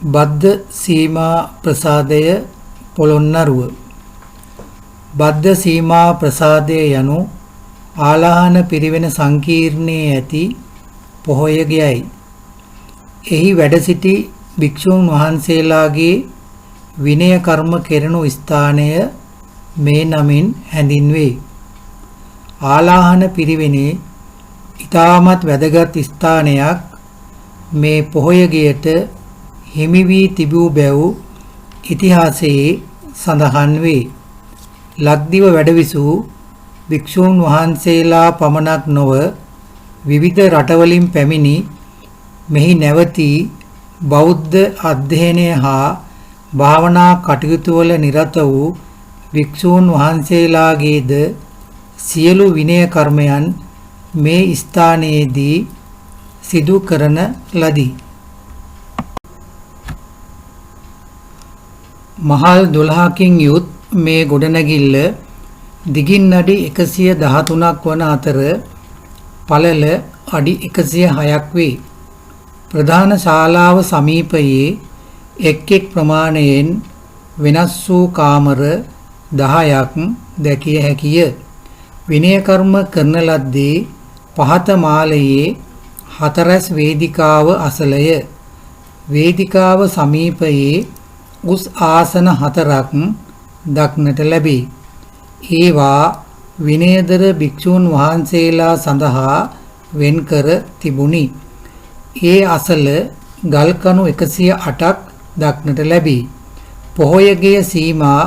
බද්ධ සීමා ප්‍රසාදය පොළොන්නරුව. බද්ධ සීමා ප්‍රසාදය යනු ආලාහන පිරිවෙන සංකීර්ණයේ ඇති පොහොයගයයි. එහි වැඩ සිටි භික්ෂූන් වහන්සේලාගේ විනය කර්ම කෙරෙනු ස්ථානය මේ නමින් හැඳින්වේ. ආලාහන පිරිවෙනේ ඊටමත් වැදගත් ස්ථානයක් මේ පොහොයගයට හිමි වී තිබූ බැව් ඉතිහාසයේ සඳහන් වේ. ලක්දිව වැඩවිසූ භික්ෂූන් වහන්සේලා පමණක් නොව විවිධ රටවලින් පැමිණි මෙහි නැවතී බෞද්ධ අධ්‍යයනය හා භාවනා කටයුතු වල නිරත වූ භික්ෂූන් වහන්සේලාගේද සියලු විනය කර්මයන් මේ ස්ථානයේදී සිදු කරන ලදී. මහල් 12කින් යුත් මේ ගොඩනැගිල්ල දිගින් අඩි 113ක් වන අතර පළල අඩි 106ක් වේ. ප්‍රධාන ශාලාව සමීපයේ එක් එක් ප්‍රමාණයෙන් වෙනස් වූ කාමර 10ක් දැකිය හැකිය. විනය කර්ම කරන ලද්දේ පහත මාලයේ හතරැස් වේදිකාව අසලය. වේදිකාව සමීපයේ උස් ආසන 4ක් දක්නට ලැබේ. ඒවා විනයදර භික්ෂූන් වහන්සේලා සඳහා වෙන්කර තිබුණි. ඒ අසල ගල්කණු 108ක් දක්නට ලැබේ. පොහොයගේ සීමා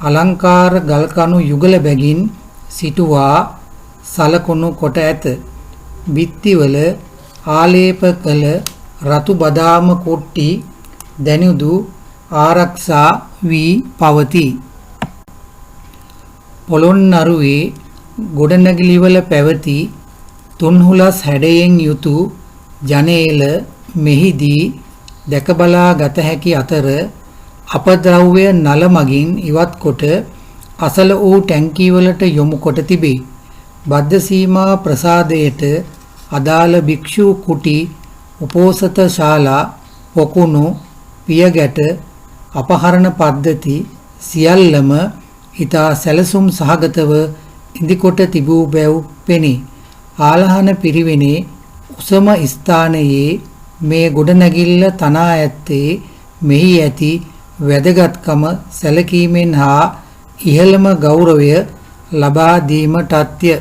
අලංකාර ගල්කණු යුගල බැගින් සිටුවා සලකුණු කොට ඇත. බිත්තිවල ආලේප කළ රතු බදාම කොට්ටි දැනුදු ආරක්ෂා වී පවතී. පොළොන්නරුවේ ගොඩනැගිලිවල පැවති තුන්හුලස් හැඩයෙන් යුතු ජනේල මෙහිදී දැකබලා ගත හැකි අතර අපද්‍රව්‍ය නල මගින් ඉවත් කොට අසල වූ ටැංකිවලට යොමු කොට තිබේ. බද්ධ සීමා ප්‍රසාදයට අදාළ භික්ෂූ කුටි, උපෝසත ශාලා, පොකුණු, පියගැට, අපහරණ පද්ධති සියල්ලම ඊතා සැලසුම් සහගතව ඉදිකොට තිබූ බැව් පෙනේ. ආලාහන පිරිවෙනේ උසම ස්ථානයේ මේ ගොඩනැගිල්ල තනා ඇත්තේ මෙහි ඇති වැදගත්කම සැලකීමෙන් හා ඉහළම ගෞරවය ලබා දීමටත්ය.